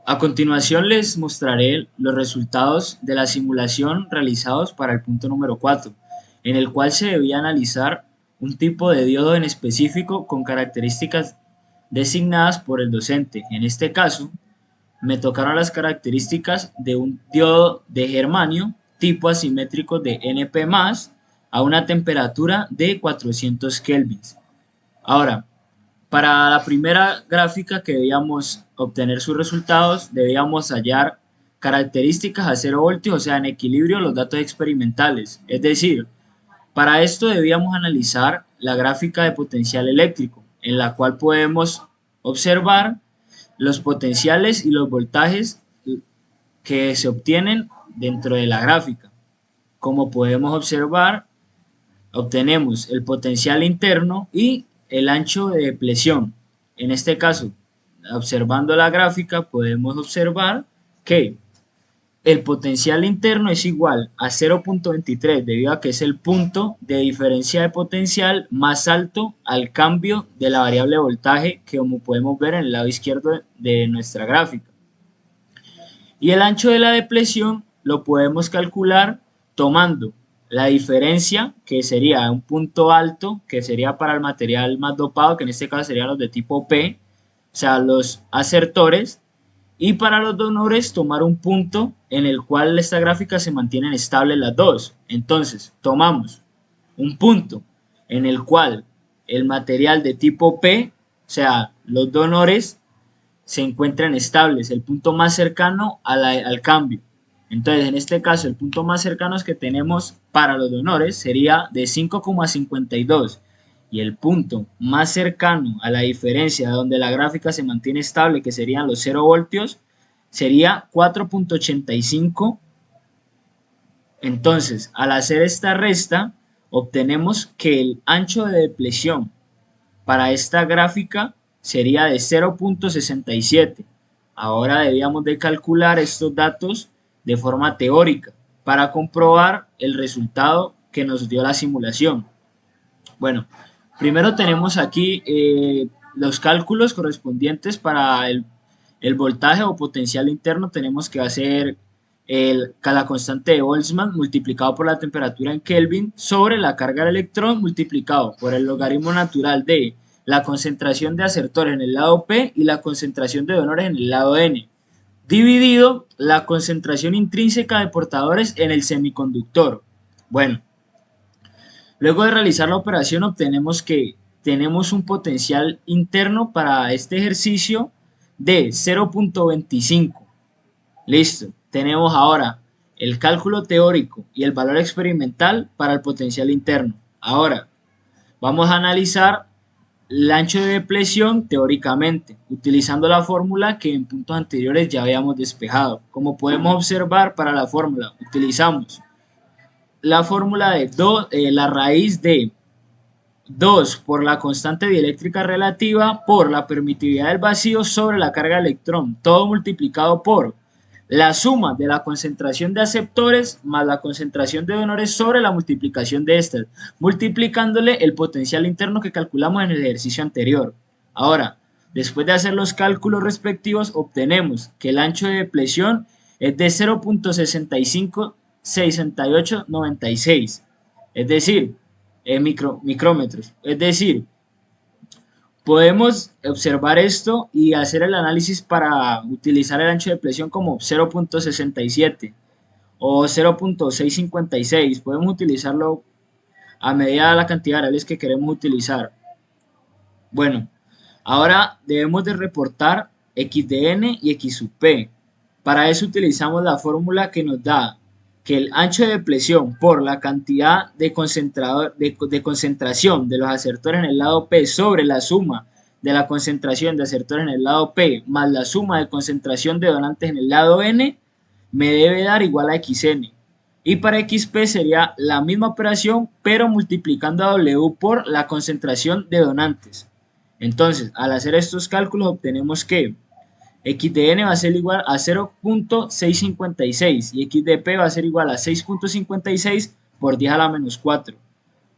A continuación les mostraré los resultados de la simulación realizados para el punto número 4, en el cual se debía analizar un tipo de diodo en específico con características designadas por el docente. En este caso, me tocaron las características de un diodo de germanio tipo asimétrico de NP+, a una temperatura de 400 kelvins. Ahora, para la primera gráfica que debíamos obtener sus resultados, debíamos hallar características a 0 voltios, o sea, en equilibrio los datos experimentales. Es decir, para esto debíamos analizar la gráfica de potencial eléctrico, en la cual podemos observar los potenciales y los voltajes que se obtienen dentro de la gráfica. Como podemos observar, obtenemos el potencial interno y el ancho de depresión. En este caso, observando la gráfica, podemos observar que el potencial interno es igual a 0.23 debido a que es el punto de diferencia de potencial más alto al cambio de la variable voltaje que como podemos ver en el lado izquierdo de nuestra gráfica. Y el ancho de la depresión lo podemos calcular tomando la diferencia, que sería un punto alto, que sería para el material más dopado, que en este caso serían los de tipo P, o sea, los asertores, y para los donores tomar un punto en el cual esta gráfica se mantienen estables las dos. Entonces, tomamos un punto en el cual el material de tipo P, o sea, los donores, se encuentran estables, el punto más cercano al cambio. Entonces, en este caso, el punto más cercano que tenemos para los donores sería de 5,52 y el punto más cercano a la diferencia donde la gráfica se mantiene estable, que serían los 0 voltios, sería 4.85. Entonces, al hacer esta resta, obtenemos que el ancho de depresión para esta gráfica sería de 0.67. Ahora debíamos de calcular estos datos de forma teórica para comprobar el resultado que nos dio la simulación. Bueno, primero tenemos aquí los cálculos correspondientes para el voltaje o potencial interno. Tenemos que hacer la constante de Boltzmann multiplicado por la temperatura en Kelvin sobre la carga del electrón multiplicado por el logaritmo natural de la concentración de asertores en el lado P y la concentración de donores en el lado N, dividido la concentración intrínseca de portadores en el semiconductor. Bueno, luego de realizar la operación obtenemos que tenemos un potencial interno para este ejercicio de 0.25. Listo, tenemos ahora el cálculo teórico y el valor experimental para el potencial interno. Ahora, vamos a analizar el ancho de depresión teóricamente, utilizando la fórmula que en puntos anteriores ya habíamos despejado. Como podemos observar, para la fórmula utilizamos la fórmula de la raíz de 2 por la constante dieléctrica relativa por la permitividad del vacío sobre la carga de electrón, todo multiplicado por la suma de la concentración de aceptores más la concentración de donores sobre la multiplicación de estas, multiplicándole el potencial interno que calculamos en el ejercicio anterior. Ahora, después de hacer los cálculos respectivos, obtenemos que el ancho de depresión es de 0.656896, es decir, micrómetros. Es decir, podemos observar esto y hacer el análisis para utilizar el ancho de depresión como 0.67 o 0.656. Podemos utilizarlo a medida de la cantidad de variables que queremos utilizar. Bueno, ahora debemos de reportar x de n y x sub p. Para eso utilizamos la fórmula que nos da que el ancho de depresión por la cantidad de concentración de los asertores en el lado P sobre la suma de la concentración de asertores en el lado P más la suma de concentración de donantes en el lado N me debe dar igual a xn. Y para xp sería la misma operación pero multiplicando a W por la concentración de donantes. Entonces, al hacer estos cálculos obtenemos que x de n va a ser igual a 0.656 y x de p va a ser igual a 6.56 por 10 a la menos 4.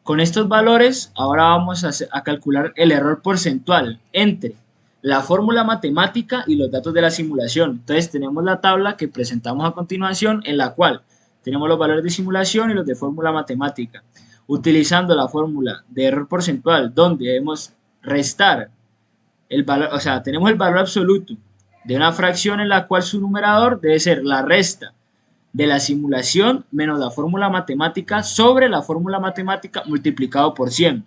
Con estos valores, ahora vamos a calcular el error porcentual entre la fórmula matemática y los datos de la simulación. Entonces tenemos la tabla que presentamos a continuación en la cual tenemos los valores de simulación y los de fórmula matemática. Utilizando la fórmula de error porcentual donde debemos restar el valor, o sea, tenemos el valor absoluto de una fracción en la cual su numerador debe ser la resta de la simulación menos la fórmula matemática sobre la fórmula matemática multiplicado por 100.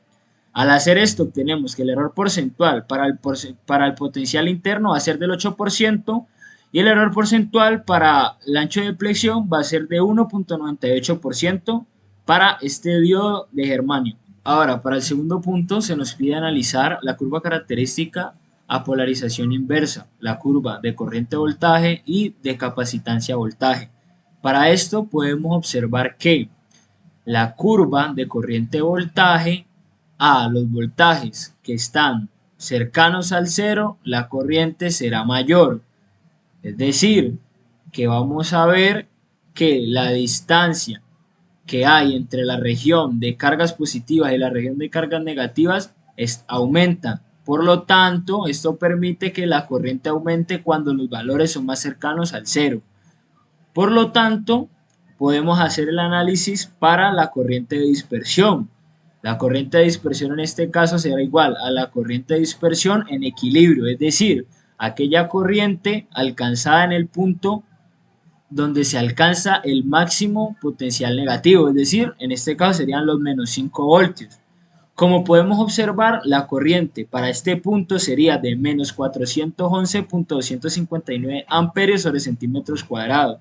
Al hacer esto obtenemos que el error porcentual para el potencial interno va a ser del 8% y el error porcentual para el ancho de flexión va a ser de 1.98% para este diodo de germanio. Ahora, para el segundo punto se nos pide analizar la curva característica a polarización inversa, la curva de corriente-voltaje y de capacitancia-voltaje. Para esto podemos observar que la curva de corriente-voltaje a los voltajes que están cercanos al cero, la corriente será mayor. Es decir, que vamos a ver que la distancia que hay entre la región de cargas positivas y la región de cargas negativas aumenta. Por lo tanto, esto permite que la corriente aumente cuando los valores son más cercanos al cero. Por lo tanto, podemos hacer el análisis para la corriente de dispersión. La corriente de dispersión en este caso será igual a la corriente de dispersión en equilibrio, es decir, aquella corriente alcanzada en el punto donde se alcanza el máximo potencial negativo, es decir, en este caso serían los menos 5 voltios. Como podemos observar, la corriente para este punto sería de menos 411.259 amperios sobre centímetros cuadrados.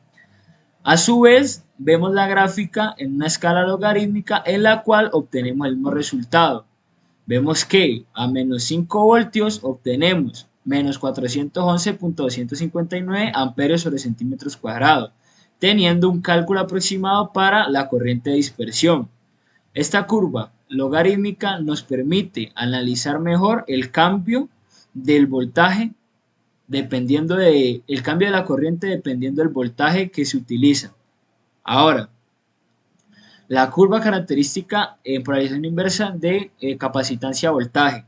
A su vez, vemos la gráfica en una escala logarítmica en la cual obtenemos el mismo resultado. Vemos que a menos 5 voltios obtenemos menos 411.259 amperios sobre centímetros cuadrados, teniendo un cálculo aproximado para la corriente de dispersión. Esta curva logarítmica nos permite analizar mejor el cambio del voltaje dependiendo del cambio de la corriente dependiendo del voltaje que se utiliza. Ahora, la curva característica en polarización inversa de capacitancia-voltaje.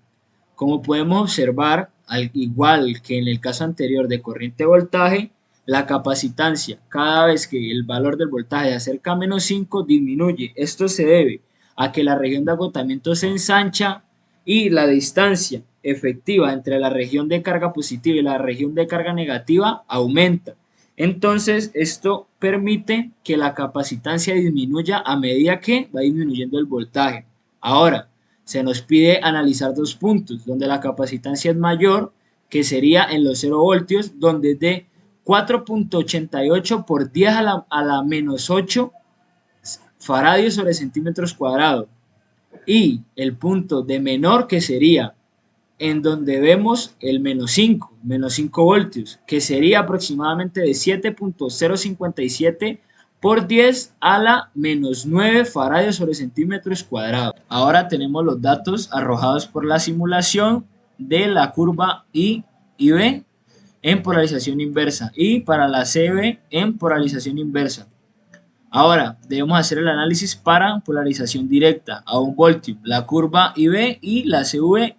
Como podemos observar, al igual que en el caso anterior de corriente-voltaje, la capacitancia, cada vez que el valor del voltaje se acerca a menos 5, disminuye. Esto se debe a que la región de agotamiento se ensancha y la distancia efectiva entre la región de carga positiva y la región de carga negativa aumenta. Entonces, esto permite que la capacitancia disminuya a medida que va disminuyendo el voltaje. Ahora, se nos pide analizar dos puntos, donde la capacitancia es mayor, que sería en los 0 voltios, donde es de 4.88 por 10 a la menos 8 faradios sobre centímetros cuadrados. Y el punto de menor, que sería en donde vemos el menos 5 voltios, que sería aproximadamente de 7.057 por 10 a la menos 9 faradios sobre centímetros cuadrados. Ahora tenemos los datos arrojados por la simulación de la curva I y B en polarización inversa y para la CB en polarización inversa. Ahora debemos hacer el análisis para polarización directa a 1 voltio, la curva IB y la CV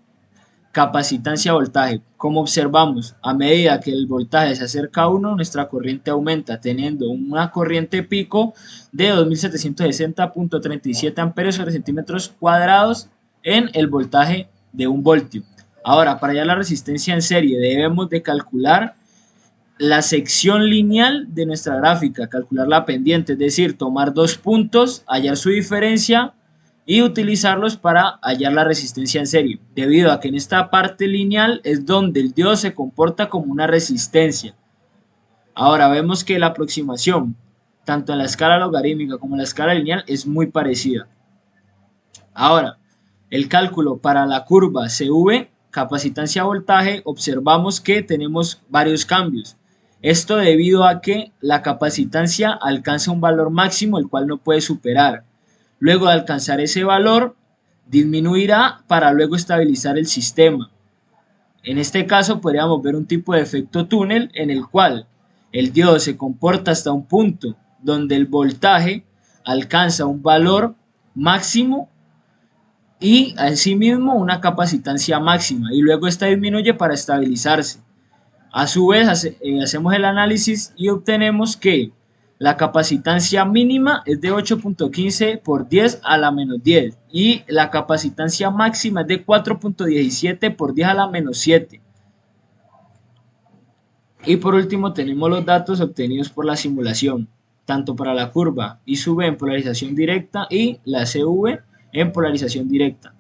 capacitancia-voltaje. Como observamos, a medida que el voltaje se acerca a 1, nuestra corriente aumenta, teniendo una corriente pico de 2760.37 amperios sobre centímetros cuadrados en el voltaje de 1 voltio. Ahora, para hallar la resistencia en serie, debemos de calcular la sección lineal de nuestra gráfica, calcular la pendiente, es decir, tomar dos puntos, hallar su diferencia y utilizarlos para hallar la resistencia en serie, debido a que en esta parte lineal es donde el diodo se comporta como una resistencia. Ahora vemos que la aproximación, tanto en la escala logarítmica como en la escala lineal, es muy parecida. Ahora, el cálculo para la curva CV, capacitancia-voltaje, observamos que tenemos varios cambios. Esto debido a que la capacitancia alcanza un valor máximo el cual no puede superar. Luego de alcanzar ese valor, disminuirá para luego estabilizar el sistema. En este caso podríamos ver un tipo de efecto túnel en el cual el diodo se comporta hasta un punto donde el voltaje alcanza un valor máximo y asimismo una capacitancia máxima y luego esta disminuye para estabilizarse. A su vez hacemos el análisis y obtenemos que la capacitancia mínima es de 8.15 por 10 a la menos 10 y la capacitancia máxima es de 4.17 por 10 a la menos 7. Y por último tenemos los datos obtenidos por la simulación, tanto para la curva I sub V en polarización directa y la CV en polarización directa.